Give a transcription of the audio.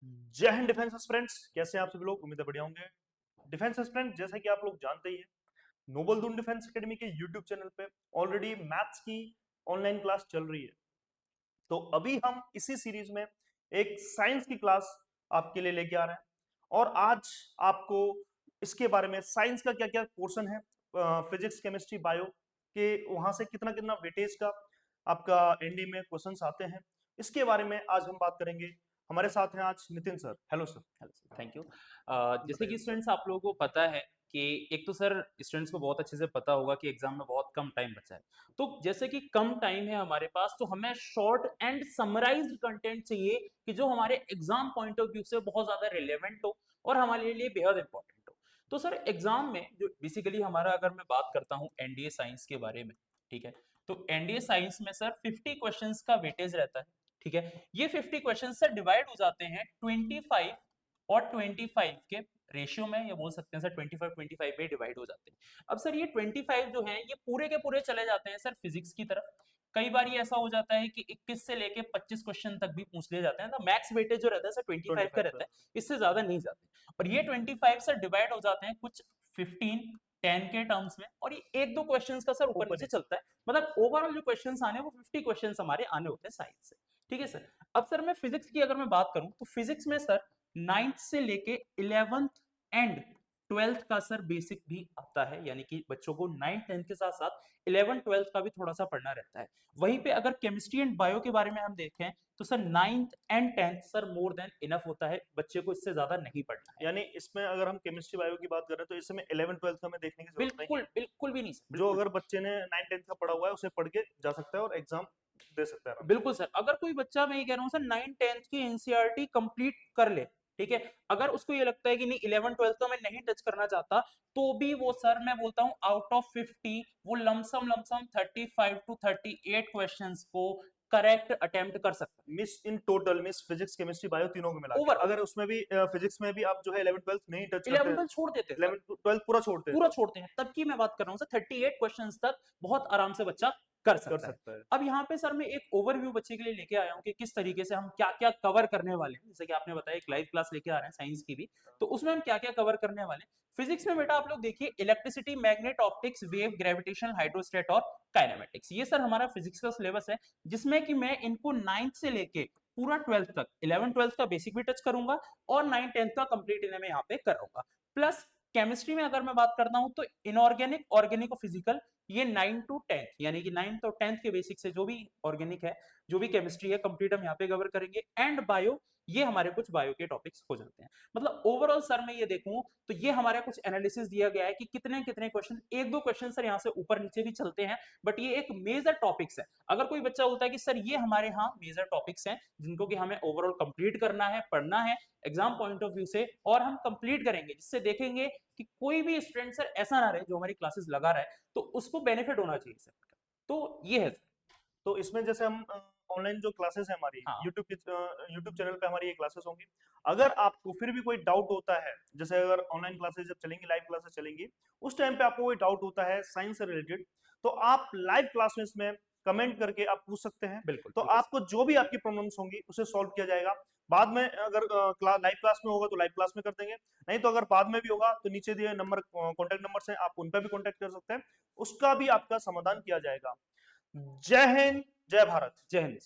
जय Hind defence aspirants, कैसे हैं आप सभी लोग। उम्मीद है बढ़िया होंगे। डिफेंस एस्पिरेंट जैसा कि आप लोग जानते ही हैं, नोबल दून डिफेंस एकेडमी के यूट्यूब चैनल पे ऑलरेडी मैथ्स की ऑनलाइन क्लास चल रही है। तो अभी हम इसी सीरीज में एक साइंस की क्लास आपके लिए लेके आ रहे हैं और आज आपको इसके बारे में साइंस का क्या क्या पोर्शन है, फिजिक्स केमिस्ट्री बायो के वहां से कितना कितना वेटेज का आपका एनडी में क्वेश्चंस आते हैं, इसके बारे में आज हम बात करेंगे। हमारे साथ हैं आज Nitin sir. Hello sir. Hello sir, thank you. जैसे बताइए कि सर। स्टूडेंट्स आप लोगों को पता है कि एक तो सर स्टूडेंट्स को बहुत अच्छे से पता होगा कि एग्जाम में बहुत कम टाइम बचा है। तो जैसे कि कम टाइम है हमारे पास, तो हमें शॉर्ट एंड समराइज्ड कंटेंट चाहिए कि जो हमारे एग्जाम पॉइंट ऑफ व्यू से बहुत ज्यादा रिलेवेंट हो और हमारे लिए बेहद इंपॉर्टेंट हो। तो सर एग्जाम में जो बेसिकली हमारा, अगर मैं बात करता हूँ एनडीए साइंस के बारे में, ठीक है, तो एनडीए साइंस में सर 50 क्वेश्चंस का वेटेज रहता है। ठीक है, ये 50 क्वेश्चन सर डिवाइड हो जाते हैं 25 और 25 के रेशियो में, या बोल सकते हैं सर 25 25 में डिवाइड हो जाते हैं। अब सर ये 25 जो है ये पूरे के पूरे चले जाते हैं सर फिजिक्स की तरफ। कई बार ये ऐसा हो जाता है कि 21 से लेके 25 क्वेश्चन तक भी पूछ लिए जाते हैं, तो मैक्स वेटेज जो रहता है सर 25 का 25 रहता सर। है, इससे ज्यादा नहीं जाते। और ये 25 सर डिवाइड हो जाते हैं कुछ 15 10 के टर्म्स में, और ये एक दो क्वेश्चंस का सर ऊपर ऊपर नीचे नीचे। चलता है। मतलब ओवरऑल जो क्वेश्चंस आने वो 50 क्वेश्चंस हमारे आने होते हैं साइंस से। ठीक है सर। अब सर मैं फिजिक्स की अगर मैं बात करूं तो फिजिक्स में सर 9th से लेके 11th एंड 12th का सर बेसिक भी आता है, यानी कि बच्चों को 9th 10th के साथ साथ 11th 12th का भी थोड़ा सा पढ़ना रहता है। वहीं पे अगर केमिस्ट्री एंड बायो के बारे में हम देखें तो sir 9th and 10th sir more than enough होता है, बच्चे को इससे ज्यादा नहीं पढ़ना है। यानी इसमें अगर हम केमिस्ट्री बायो की बात करें तो इसमें 11 12 का हमें देखने की जरूरत नहीं बिल्कुल है। बिल्कुल भी नहीं सर, जो बिल्कुल। अगर बच्चे ने 9 10 का पढ़ा हुआ है उसे पढ़ के जा सकता है और एग्जाम दे सकता है आराम से। बिल्कुल सर, अगर कोई बच्चा, मैं ये कह रहा हूँ सर 9th 10th की एनसीईआरटी कंप्लीट कर ले, ठीक है, अगर उसको ये लगता है कि नहीं 11 12 का मैं नहीं टच करना चाहता, तो भी वो सर मैं बोलता हूँ आउट ऑफ 50 वो लमसम 35 टू 38 क्वेश्चंस को करेक्ट अटेम्प्ट कर सकता है। Miss in total miss physics chemistry bio तीनों को मिला के, ओवरऑल अगर उसमें भी फिजिक्स में भी आप जो है 11 12 नहीं टच करते 11 हैं, 12 छोड़ देते हैं सर, 11 12 पूरा छोड़ते हैं पूरा तब छोड़ते हैं, तब की मैं बात कर रहा हूँ सर 38 क्वेश्चंस तक बहुत आराम से बच्चा कर कर सकता है। सकता है। अब यहाँ पे सर मैं एक ओवरव्यू बच्चे के लिए लेके आया हूँ कि किस तरीके से हम क्या क्या कवर करने वाले हैं। जैसे कि आपने बताया एक लाइव क्लास लेके आ रहे हैं साइंस की भी, तो उसमें हम क्या क्या कवर करने वाले हैं। फिजिक्स में बेटा आप लोग देखिए electricity, magnet, optics, wave, gravitation, hydrostat और काइनेमेटिक्स, ये सर हमारा फिजिक्स का सिलेबस है, जिसमें कि मैं इनको 9th से लेके पूरा 12th तक, 11 12 का बेसिक भी टच करूंगा और 9 10th का कंप्लीट इन्हें मैं यहाँ पे कराऊंगा। प्लस केमिस्ट्री में अगर मैं बात करता हूं तो इनऑर्गेनिक, ऑर्गेनिक और फिजिकल, ये 9 टू 10th यानी कि 9th और 10th के बेसिक से जो भी ऑर्गेनिक है, जो भी केमिस्ट्री है, कंप्लीट हम यहाँ पे कवर करेंगे। एंड बायो, ये हमारे कुछ बायो के टॉपिक्स हो जाते हैं। मतलब ओवरऑल सर मैं ये देखूं तो ये हमारा कुछ एनालिसिस दिया गया है कि कितने कितने क्वेश्चन, एक दो क्वेश्चन सर यहाँ से ऊपर नीचे भी चलते हैं, बट ये एक मेजर टॉपिक्स है। अगर कोई बच्चा बोलता है कि सर ये हमारे यहाँ मेजर टॉपिक्स हैं जिनको कि हमें ओवरऑल कंप्लीट करना है, पढ़ना है एग्जाम पॉइंट ऑफ व्यू से, और हम कंप्लीट करेंगे, जिससे देखेंगे कि कोई भी स्टूडेंट सर ऐसा ना रहे जो हमारी क्लासेस लगा रहा है, तो उसको बेनिफिट होना चाहिए सर। तो ये है। तो इसमें जैसे हम ऑनलाइन जो क्लासेस है हमारी हाँ यूट्यूब चैनल पे हमारी ये क्लासेस होंगी। अगर आपको फिर भी कोई डाउट होता है, जैसे अगर ऑनलाइन क्लासेस जब चलेंगी, लाइव क्लासेस चलेंगी, उस टाइम पे आपको कोई डाउट होता है साइंस से रिलेटेड, तो आप लाइव क्लासेस में कमेंट करके आप पूछ सकते हैं। बिल्कुल तो बिल्कुल आपको जो भी आपकी प्रॉब्लम्स होंगी उसे सॉल्व किया जाएगा। बाद में अगर लाइव क्लास में होगा तो लाइव क्लास में कर देंगे, नहीं तो अगर बाद में भी होगा तो नीचे दिए नंबर, कॉन्टेक्ट नंबर से आप उन पर भी कॉन्टेक्ट कर सकते हैं, उसका भी आपका समाधान किया जाएगा। जय हिंद, जय भारत। जय हिंद।